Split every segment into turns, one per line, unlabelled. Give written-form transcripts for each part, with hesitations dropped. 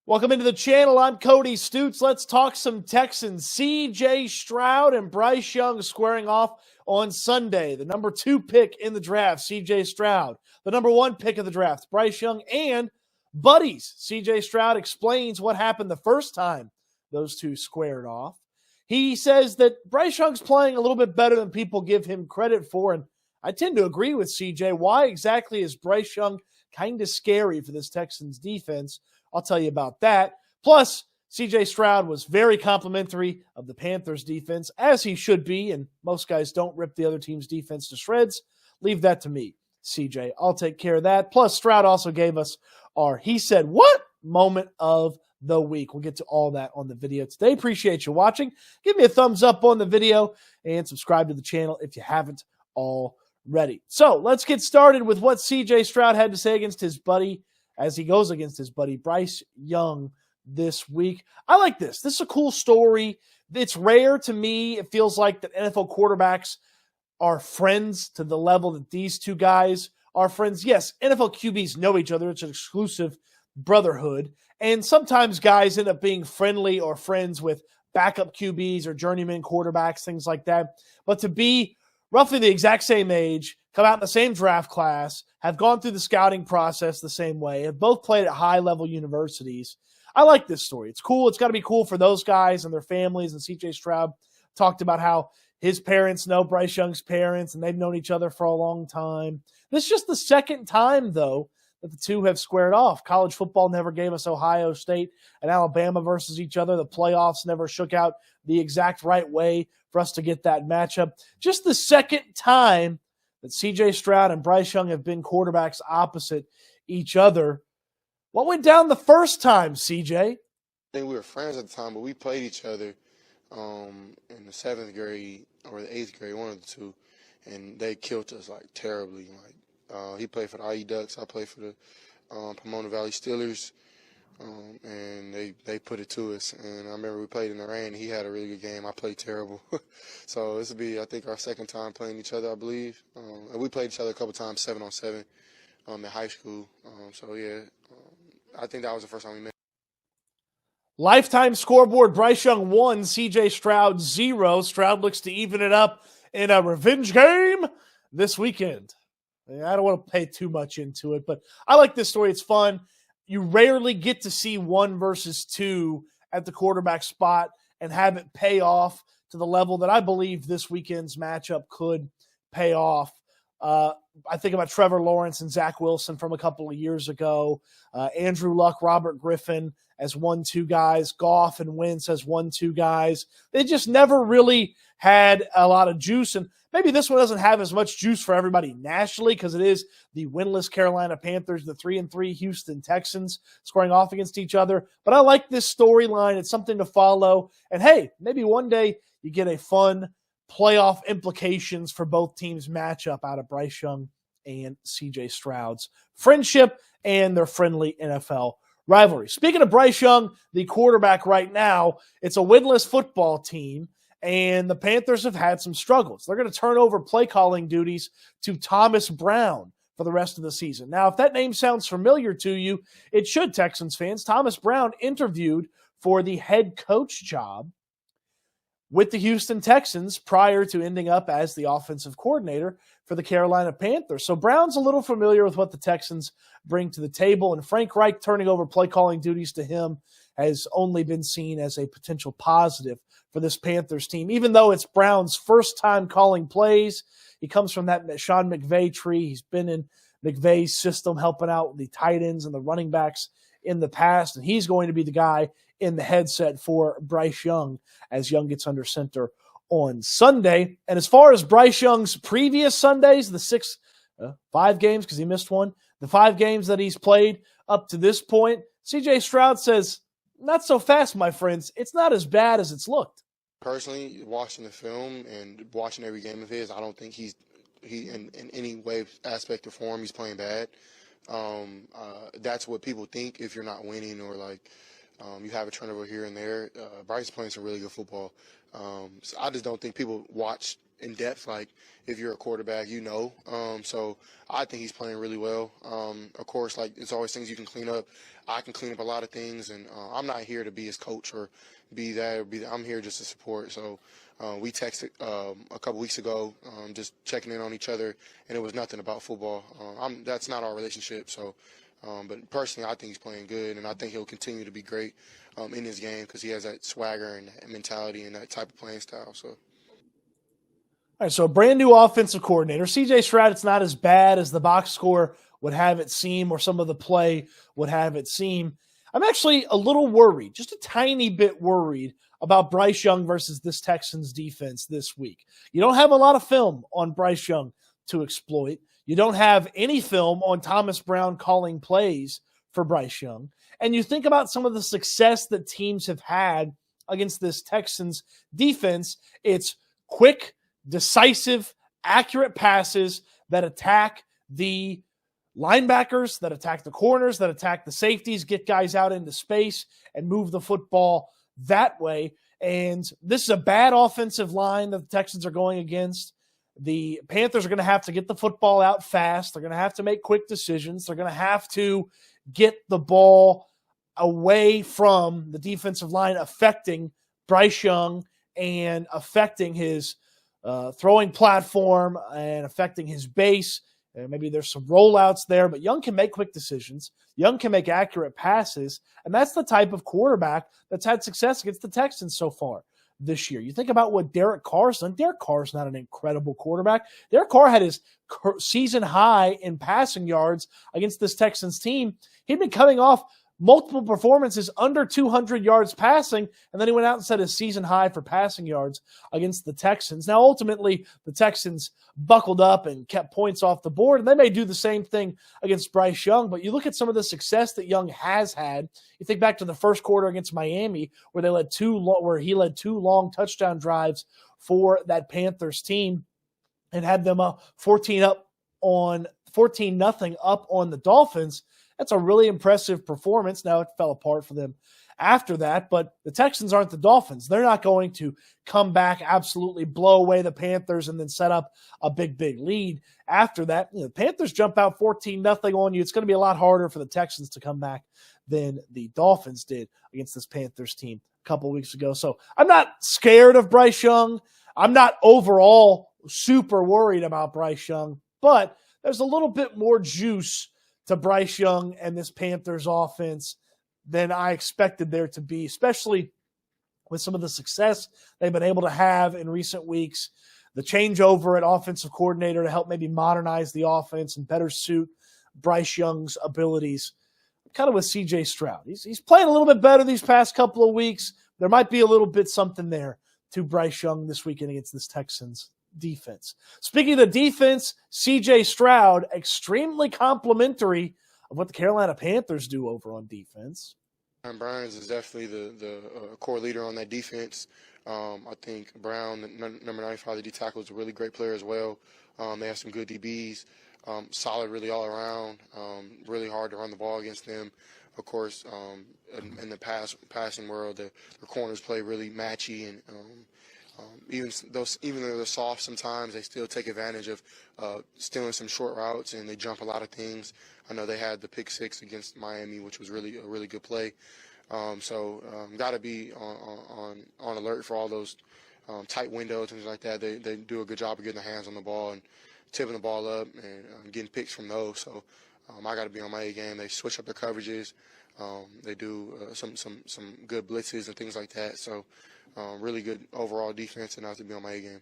Welcome into the channel. I'm Cody Stoots. Let's talk some Texans. CJ Stroud and Bryce Young squaring off on Sunday. The number 2 pick in the draft, CJ Stroud. The number 1 pick of the draft, Bryce Young, and buddies. CJ Stroud explains what happened the first time those two squared off. He says that Bryce Young's playing a little bit better than people give him credit for, and I tend to agree with CJ. Why exactly is Bryce Young kind of scary for this Texans defense? I'll tell you about that. Plus, CJ Stroud was very complimentary of the Panthers defense, as he should be, and most guys don't rip the other team's defense to shreds. Leave that to me, CJ. I'll take care of that. Plus, Stroud also gave us our he said what moment of the week. We'll get to all that on the video today. Appreciate you watching. Give me a thumbs up on the video and subscribe to the channel if you haven't already. So let's get started with what CJ Stroud had to say against his buddy as he goes against his buddy Bryce Young this week. I like this. This is a cool story. It's rare to me. It feels like that NFL quarterbacks are friends to the level that these two guys are friends. Yes, NFL QBs know each other. It's an exclusive brotherhood. And sometimes guys end up being friendly or friends with backup QBs or journeyman quarterbacks, things like that. But to be roughly the exact same age, come out in the same draft class, have gone through the scouting process the same way, have both played at high-level universities. I like this story. It's cool. It's got to be cool for those guys and their families. And CJ Stroud talked about how his parents know Bryce Young's parents, and they've known each other for a long time. This is just the second time, though, that the two have squared off. College football never gave us Ohio State and Alabama versus each other. The playoffs never shook out the exact right way for us to get that matchup. Just the second time that CJ Stroud and Bryce Young have been quarterbacks opposite each other. What went down the first time, CJ?
I think we were friends at the time, but we played each other in the 7th grade or the 8th grade, one of the two, and they killed us like terribly. He played for the IE Ducks, I played for the Pomona Valley Steelers, and they put it to us. And I remember we played in the rain. He had a really good game. I played terrible. So this will be, I think, our second time playing each other, I believe. And we played each other a couple times, 7-on-7, in high school. I think that was the first time we met.
Lifetime scoreboard, Bryce Young 1, CJ Stroud 0. Stroud looks to even it up in a revenge game this weekend. I don't want to pay too much into it, but I like this story. It's fun. You rarely get to see 1 versus 2 at the quarterback spot and have it pay off to the level that I believe this weekend's matchup could pay off. I think about Trevor Lawrence and Zach Wilson from a couple of years ago. Andrew Luck, Robert Griffin as 1-2 guys. Goff and Wentz as 1-2 guys. They just never really had a lot of juice. And maybe this one doesn't have as much juice for everybody nationally because it is the winless Carolina Panthers, the 3-3 Houston Texans scoring off against each other. But I like this storyline. It's something to follow. And, hey, maybe one day you get a fun playoff implications for both teams matchup out of Bryce Young and CJ Stroud's friendship and their friendly NFL rivalry. Speaking of Bryce Young, the quarterback right now, it's a winless football team, and the Panthers have had some struggles. They're going to turn over play calling duties to Thomas Brown for the rest of the season. Now, if that name sounds familiar to you, it should, Texans fans. Thomas Brown interviewed for the head coach job with the Houston Texans prior to ending up as the offensive coordinator for the Carolina Panthers. So Brown's a little familiar with what the Texans bring to the table, and Frank Reich turning over play calling duties to him has only been seen as a potential positive for this Panthers team. Even though it's Brown's first time calling plays, he comes from that Sean McVay tree. He's been in McVay's system helping out the tight ends and the running backs in the past, and he's going to be the guy in the headset for Bryce Young as Young gets under center on Sunday. And as far as Bryce Young's previous Sundays, the 5 games, because he missed one, the 5 games that he's played up to this point, CJ Stroud says, not so fast, my friends. It's not as bad as it's looked.
Personally, watching the film and watching every game of his, I don't think he in any way, aspect, or form, he's playing bad. That's what people think if you're not winning or you have a turnover here and there. Bryce is playing some really good football. So I just don't think people watch in depth. Like if you're a quarterback, so I think he's playing really well. Of course, like it's always things you can clean up. I can clean up a lot of things, and I'm not here to be his coach or be that or be that. I'm here just to support. So we texted a couple weeks ago, just checking in on each other, and it was nothing about football. That's not our relationship. So, but personally, I think he's playing good, and I think he'll continue to be great in his game because he has that swagger and that mentality and that type of playing style. So.
All right, so a brand new offensive coordinator. CJ Stroud, it's not as bad as the box score would have it seem or some of the play would have it seem. I'm actually a little worried, just a tiny bit worried about Bryce Young versus this Texans defense this week. You don't have a lot of film on Bryce Young to exploit. You don't have any film on Thomas Brown calling plays for Bryce Young. And you think about some of the success that teams have had against this Texans defense. It's quick, decisive, accurate passes that attack the linebackers, that attack the corners, that attack the safeties, get guys out into space and move the football that way. And this is a bad offensive line that the Texans are going against. The Panthers are going to have to get the football out fast. They're going to have to make quick decisions. They're going to have to get the ball away from the defensive line, affecting Bryce Young and affecting his throwing platform and affecting his base. And maybe there's some rollouts there, but Young can make quick decisions. Young can make accurate passes, and that's the type of quarterback that's had success against the Texans so far this year. You think about what Derek Carr's done. Derek Carr's not an incredible quarterback. Derek Carr had his season high in passing yards against this Texans team. He'd been coming off multiple performances under 200 yards passing, and then he went out and set his season high for passing yards against the Texans. Now, ultimately, the Texans buckled up and kept points off the board, and they may do the same thing against Bryce Young, but you look at some of the success that Young has had. You think back to the first quarter against Miami, where he led two long touchdown drives for that Panthers team and had them 14-0 up on the Dolphins. That's a really impressive performance. Now, it fell apart for them after that, but the Texans aren't the Dolphins. They're not going to come back, absolutely blow away the Panthers, and then set up a big lead after that. The Panthers jump out 14-0 on you. It's going to be a lot harder for the Texans to come back than the Dolphins did against this Panthers team a couple of weeks ago. So I'm not scared of Bryce Young. I'm not overall super worried about Bryce Young, but there's a little bit more juice to Bryce Young and this Panthers offense than I expected there to be, especially with some of the success they've been able to have in recent weeks. The changeover at offensive coordinator to help maybe modernize the offense and better suit Bryce Young's abilities. Kind of with CJ Stroud. He's playing a little bit better these past couple of weeks. There might be a little bit something there to Bryce Young this weekend against this Texans defense. Speaking of the defense, CJ Stroud, extremely complimentary of what the Carolina Panthers do over on defense.
Burns is definitely the core leader on that defense. I think Brown, number 95, the D tackle, is a really great player as well. They have some good DBs, solid really all around, really hard to run the ball against them. Of course, in the passing world, the corners play really matchy, and even though they're soft sometimes, they still take advantage of stealing some short routes, and they jump a lot of things. I know they had the pick six against Miami, which was really a really good play. So got to be on alert for all those tight windows, things like that. They do a good job of getting their hands on the ball and tipping the ball up and getting picks from those. So I got to be on my A game. They switch up their coverages. They do some good blitzes and things like that. So really good overall defense, and I have to be on my A game.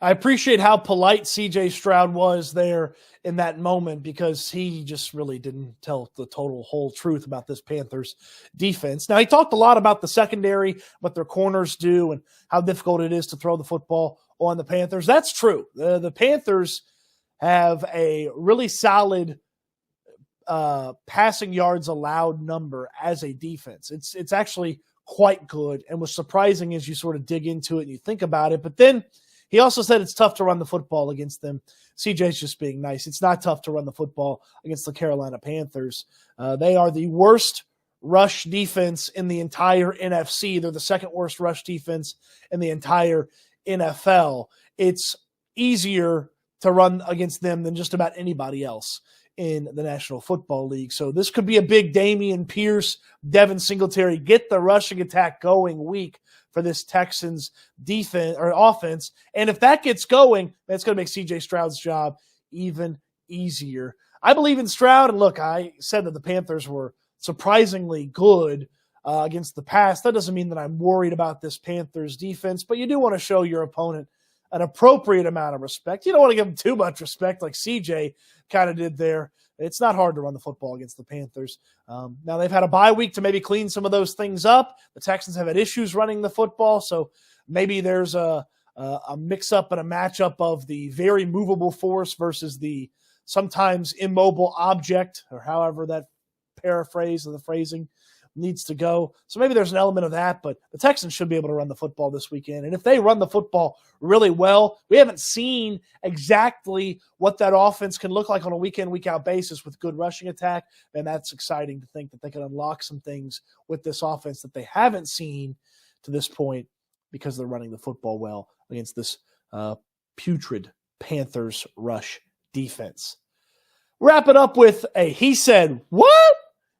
I appreciate how polite CJ Stroud was there in that moment, because he just really didn't tell the whole truth about this Panthers defense. Now, he talked a lot about the secondary, what their corners do, and how difficult it is to throw the football on the Panthers. That's true. The Panthers have a really solid passing yards allowed number as a defense. It's actually quite good, and was surprising as you sort of dig into it and you think about it. But then he also said it's tough to run the football against them. CJ's just being nice. It's not tough to run the football against the Carolina Panthers. They are the worst rush defense in the entire NFC. They're the second worst rush defense in the entire NFL, it's easier to run against them than just about anybody else in the National Football League. So this could be a big Dameon Pierce, Devin Singletary, get the rushing attack going week for this Texans defense or offense. And if that gets going, that's going to make CJ Stroud's job even easier. I believe in Stroud. And look, I said that the Panthers were surprisingly good against the pass. That doesn't mean that I'm worried about this Panthers defense, but you do want to show your opponent an appropriate amount of respect. You don't want to give them too much respect like CJ kind of did there. It's not hard to run the football against the Panthers. Now they've had a bye week to maybe clean some of those things up. The Texans have had issues running the football, so maybe there's a mix-up and a matchup of the very movable force versus the sometimes immobile object, or however that paraphrase of the phrasing needs to go. So maybe there's an element of that, but the Texans should be able to run the football this weekend. And if they run the football really well, we haven't seen exactly what that offense can look like on a week-in, week-out basis with good rushing attack, and that's exciting to think that they can unlock some things with this offense that they haven't seen to this point because they're running the football well against this putrid Panthers rush defense. Wrap it up with a he said, what?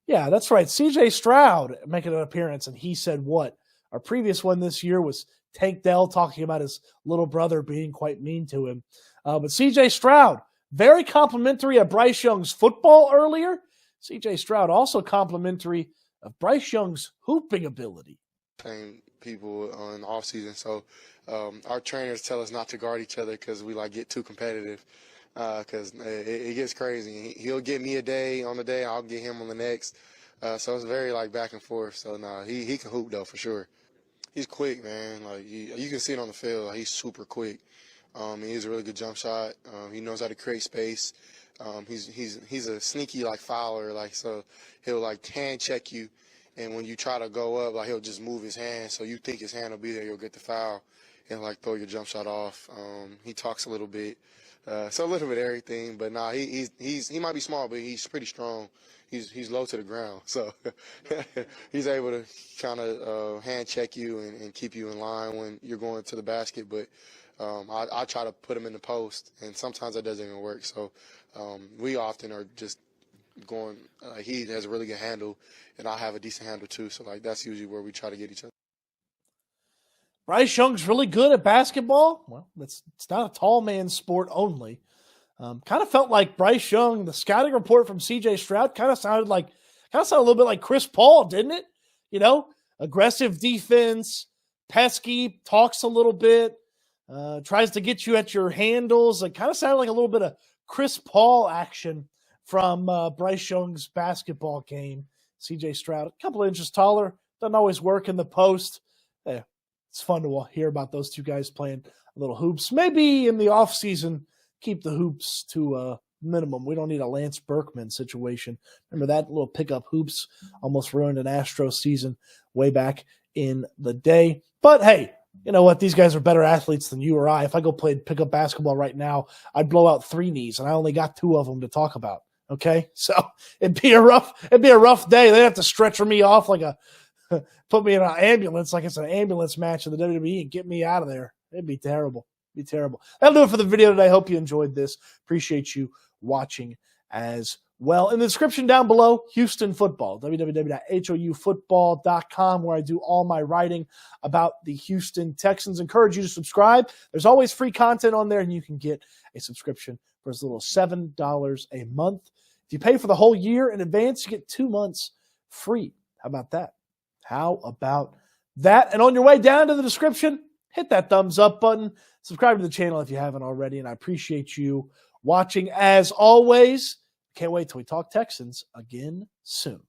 Yeah, that's right. CJ Stroud making an appearance, and he said what? Our previous one this year was Tank Dell talking about his little brother being quite mean to him. But CJ Stroud, very complimentary of Bryce Young's football earlier. CJ Stroud also complimentary of Bryce Young's hooping ability.
Playing people in the offseason, so our trainers tell us not to guard each other because we get too competitive. Because it gets crazy. He'll get me on the day, I'll get him on the next. So it's very back and forth. So he can hoop though for sure. He's quick, man. You can see it on the field. He's super quick. He has a really good jump shot. He knows how to create space. He's a sneaky fouler. So he'll hand check you, and when you try to go up, he'll just move his hand. So you think his hand will be there, you'll get the foul, and throw your jump shot off. He talks a little bit. So a little bit of everything, but he might be small, but he's pretty strong. He's low to the ground, so he's able to kind of hand check you and keep you in line when you're going to the basket. But I try to put him in the post, and sometimes that doesn't even work. So we often are just going. He has a really good handle, and I have a decent handle too. So that's usually where we try to get each other.
Bryce Young's really good at basketball. Well, it's not a tall man's sport only. Kind of felt like Bryce Young, the scouting report from CJ Stroud kind of sounded a little bit like Chris Paul, didn't it? Aggressive defense, pesky, talks a little bit, tries to get you at your handles. It kind of sounded like a little bit of Chris Paul action from Bryce Young's basketball game. CJ Stroud, a couple of inches taller, doesn't always work in the post. It's fun to hear about those two guys playing a little hoops. Maybe in the offseason, keep the hoops to a minimum. We don't need a Lance Berkman situation. Remember that little pickup hoops almost ruined an Astros season way back in the day. But hey, you know what? These guys are better athletes than you or I. If I go play pickup basketball right now, I'd blow out 3 knees, and I only got 2 of them to talk about. Okay, so it'd be a rough day. They'd have to stretch me off put me in an ambulance like it's an ambulance match in the WWE and get me out of there. It'd be terrible. That'll do it for the video today. Hope you enjoyed this. Appreciate you watching as well. In the description down below, Houston football, www.houfootball.com, where I do all my writing about the Houston Texans. Encourage you to subscribe. There's always free content on there, and you can get a subscription for as little as $7 a month. If you pay for the whole year in advance, you get 2 months free. How about that? And on your way down to the description, hit that thumbs up button. Subscribe to the channel if you haven't already, and I appreciate you watching as always. Can't wait till we talk Texans again soon.